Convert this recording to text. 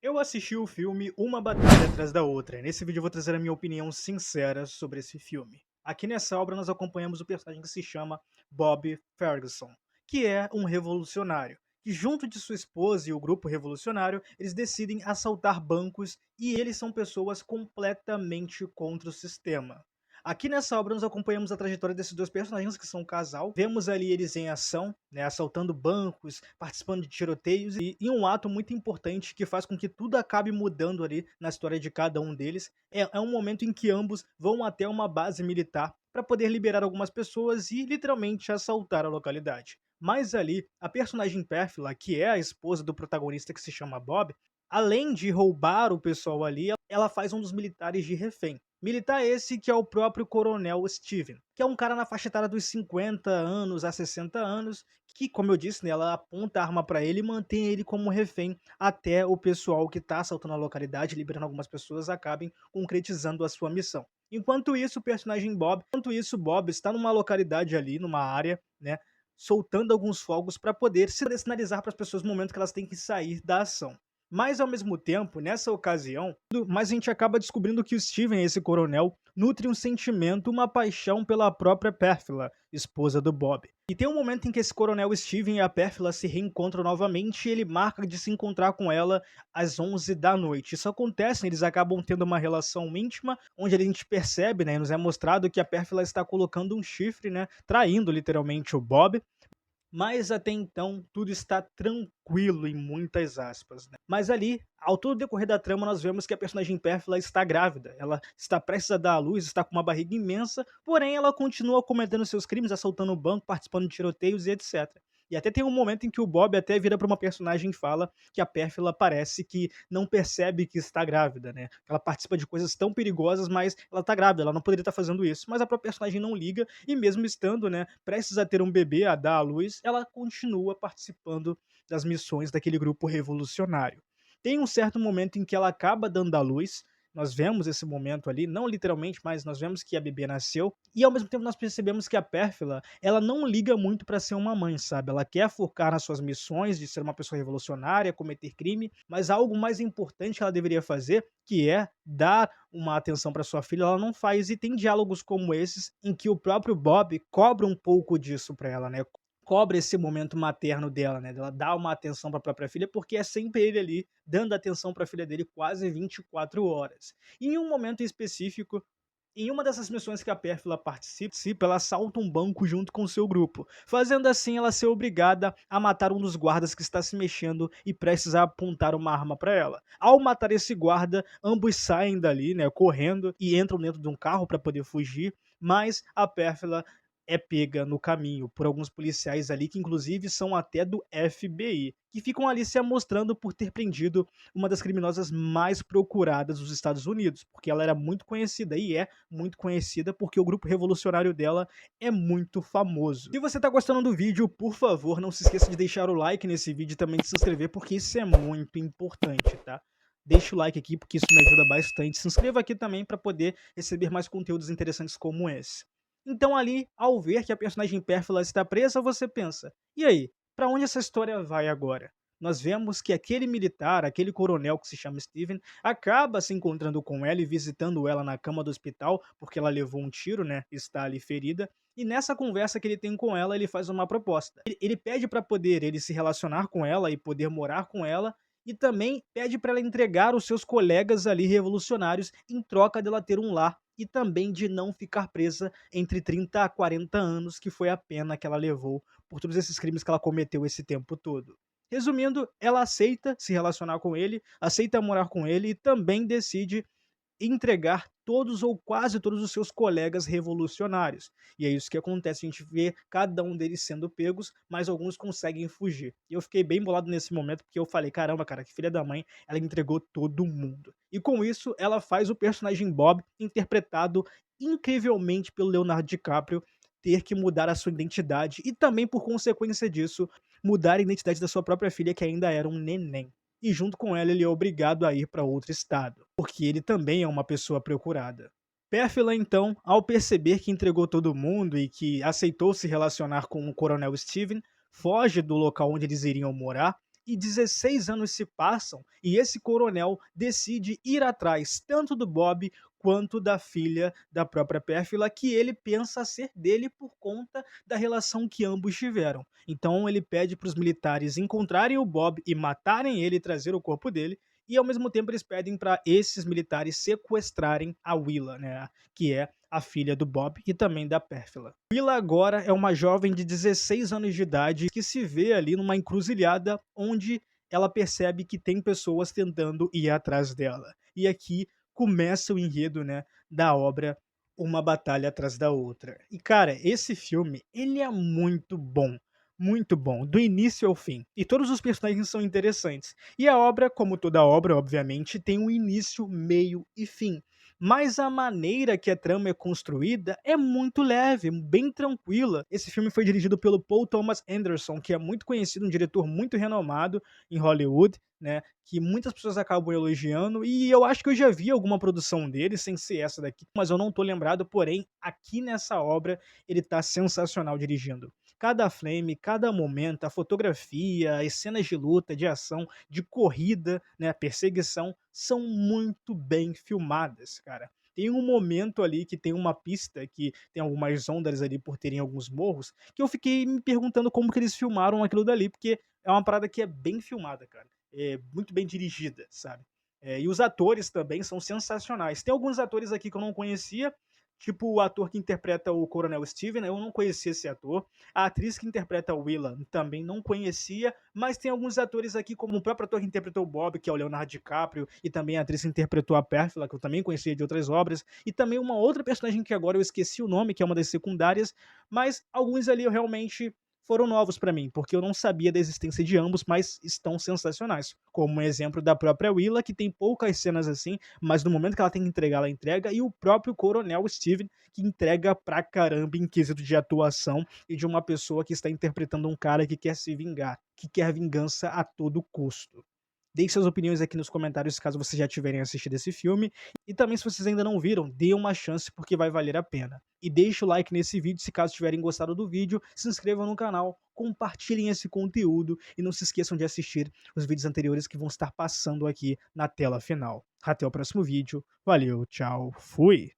Eu assisti o filme uma batalha atrás da outra. Nesse vídeo eu vou trazer a minha opinião sincera sobre esse filme. Aqui nessa obra nós acompanhamos o personagem que se chama Bob Ferguson, que é um revolucionário, que junto de sua esposa e o grupo revolucionário, eles decidem assaltar bancos e eles são pessoas completamente contra o sistema. Aqui nessa obra nós acompanhamos a trajetória desses dois personagens que são um casal. Vemos ali eles em ação, né, assaltando bancos, participando de tiroteios e um ato muito importante que faz com que tudo acabe mudando ali na história de cada um deles. É um momento em que ambos vão até uma base militar para poder liberar algumas pessoas e literalmente assaltar a localidade. Mas ali, a personagem Pérfila, que é a esposa do protagonista que se chama Bob, além de roubar o pessoal ali, ela faz um dos militares de refém. Militar esse que é o próprio Coronel Steven, que é um cara na faixa etária dos 50 anos a 60 anos, que, como eu disse, né, ela aponta a arma para ele e mantém ele como refém até o pessoal que está assaltando a localidade, liberando algumas pessoas, acabem concretizando a sua missão. Enquanto isso, Bob está numa localidade ali, numa área, né, soltando alguns fogos para poder sinalizar para as pessoas no momento que elas têm que sair da ação. Mas ao mesmo tempo, nessa ocasião, mas a gente acaba descobrindo que o Steven, esse coronel, nutre um sentimento, uma paixão pela própria Pérfila, esposa do Bob. E tem um momento em que esse coronel Steven e a Pérfila se reencontram novamente e ele marca de se encontrar com ela às 11 da noite. Isso acontece, eles acabam tendo uma relação íntima, onde a gente percebe, né, nos é mostrado que a Pérfila está colocando um chifre, né, traindo literalmente o Bob. Mas até então tudo está tranquilo em muitas aspas, né. Mas ali, ao todo decorrer da trama, nós vemos que a personagem Pérfila está grávida, ela está prestes a dar à luz, está com uma barriga imensa, porém ela continua cometendo seus crimes, assaltando o banco, participando de tiroteios e etc. E até tem um momento em que o Bob até vira para uma personagem e fala que a Pérfila parece que não percebe que está grávida, né. Ela participa de coisas tão perigosas, mas ela está grávida, ela não poderia estar fazendo isso. Mas a própria personagem não liga e mesmo estando, né, prestes a ter um bebê, a dar à luz, ela continua participando das missões daquele grupo revolucionário. Tem um certo momento em que ela acaba dando à luz, nós vemos esse momento ali, não literalmente, mas nós vemos que a bebê nasceu, e ao mesmo tempo nós percebemos que a Pérfila, ela não liga muito para ser uma mãe, sabe? Ela quer focar nas suas missões de ser uma pessoa revolucionária, cometer crime, mas algo mais importante que ela deveria fazer, que é dar uma atenção para sua filha, ela não faz, e tem diálogos como esses em que o próprio Bob cobra um pouco disso para ela, né? Cobra esse momento materno dela, né, dela dar uma atenção para a própria filha, porque é sempre ele ali dando atenção para a filha dele quase 24 horas. E em um momento específico, em uma dessas missões que a Pérfila participa, ela assalta um banco junto com o seu grupo, fazendo assim ela ser obrigada a matar um dos guardas que está se mexendo e prestes a apontar uma arma para ela. Ao matar esse guarda, ambos saem dali, né, correndo e entram dentro de um carro para poder fugir, mas a Pérfila é pega no caminho por alguns policiais ali que inclusive são até do FBI, que ficam ali se amostrando por ter prendido uma das criminosas mais procuradas dos Estados Unidos, porque ela era muito conhecida e é muito conhecida porque o grupo revolucionário dela é muito famoso. Se você tá gostando do vídeo, por favor, não se esqueça de deixar o like nesse vídeo e também de se inscrever, porque isso é muito importante, tá? Deixa o like aqui porque isso me ajuda bastante. Se inscreva aqui também para poder receber mais conteúdos interessantes como esse. Então ali, ao ver que a personagem Pérfila está presa, você pensa: "E aí, para onde essa história vai agora?". Nós vemos que aquele militar, aquele coronel que se chama Steven, acaba se encontrando com ela e visitando ela na cama do hospital, porque ela levou um tiro, né, está ali ferida, e nessa conversa que ele tem com ela, ele faz uma proposta. Ele pede para poder ele se relacionar com ela e poder morar com ela, e também pede para ela entregar os seus colegas ali revolucionários em troca dela ter um lar e também de não ficar presa entre 30 a 40 anos, que foi a pena que ela levou por todos esses crimes que ela cometeu esse tempo todo. Resumindo, ela aceita se relacionar com ele, aceita morar com ele e também decide entregar todos ou quase todos os seus colegas revolucionários. E é isso que acontece, a gente vê cada um deles sendo pegos, mas alguns conseguem fugir. E eu fiquei bem bolado nesse momento, porque eu falei, caramba, cara, que filha da mãe, ela entregou todo mundo. E com isso, ela faz o personagem Bob, interpretado incrivelmente pelo Leonardo DiCaprio, ter que mudar a sua identidade e também, por consequência disso, mudar a identidade da sua própria filha, que ainda era um neném. E junto com ela ele é obrigado a ir para outro estado, porque ele também é uma pessoa procurada. Pérfila, então, ao perceber que entregou todo mundo e que aceitou se relacionar com o Coronel Steven, foge do local onde eles iriam morar e 16 anos se passam e esse coronel decide ir atrás tanto do Bob quanto da filha da própria Pérfila, que ele pensa ser dele por conta da relação que ambos tiveram. Então ele pede para os militares encontrarem o Bob e matarem ele e trazer o corpo dele, e ao mesmo tempo eles pedem para esses militares sequestrarem a Willa, né, que é a filha do Bob e também da Pérfila. Willa agora é uma jovem de 16 anos de idade que se vê ali numa encruzilhada onde ela percebe que tem pessoas tentando ir atrás dela. E aqui começa o enredo, né, da obra, uma batalha atrás da outra. E cara, esse filme, ele é muito bom, do início ao fim. E todos os personagens são interessantes. E a obra, como toda obra, obviamente, tem um início, meio e fim. Mas a maneira que a trama é construída é muito leve, bem tranquila. Esse filme foi dirigido pelo Paul Thomas Anderson, que é muito conhecido, um diretor muito renomado em Hollywood, né, que muitas pessoas acabam elogiando, e eu acho que eu já vi alguma produção dele, sem ser essa daqui, mas eu não tô lembrado, porém, aqui nessa obra, ele tá sensacional dirigindo. Cada frame, cada momento, a fotografia, as cenas de luta, de ação, de corrida, né, perseguição, são muito bem filmadas, cara. Tem um momento ali que tem uma pista que tem algumas ondas ali por terem alguns morros, que eu fiquei me perguntando como que eles filmaram aquilo dali, porque é uma parada que é bem filmada, cara. É muito bem dirigida, sabe? E os atores também são sensacionais. Tem alguns atores aqui que eu não conhecia, tipo o ator que interpreta o Coronel Steven, eu não conhecia esse ator. A atriz que interpreta a Willa também não conhecia, mas tem alguns atores aqui, como o próprio ator que interpretou o Bob, que é o Leonardo DiCaprio, e também a atriz que interpretou a Pérfila, que eu também conhecia de outras obras, e também uma outra personagem que agora eu esqueci o nome, que é uma das secundárias, mas alguns ali eu realmente foram novos pra mim, porque eu não sabia da existência de ambos, mas estão sensacionais. Como um exemplo da própria Willa, que tem poucas cenas assim, mas no momento que ela tem que entregar, ela entrega, e o próprio Coronel Steven, que entrega pra caramba em quesito de atuação e de uma pessoa que está interpretando um cara que quer se vingar, que quer vingança a todo custo. Deixe suas opiniões aqui nos comentários caso vocês já tiverem assistido esse filme. E também, se vocês ainda não viram, dê uma chance porque vai valer a pena. E deixe o like nesse vídeo se caso tiverem gostado do vídeo, se inscrevam no canal, compartilhem esse conteúdo e não se esqueçam de assistir os vídeos anteriores que vão estar passando aqui na tela final. Até o próximo vídeo, valeu, tchau, fui!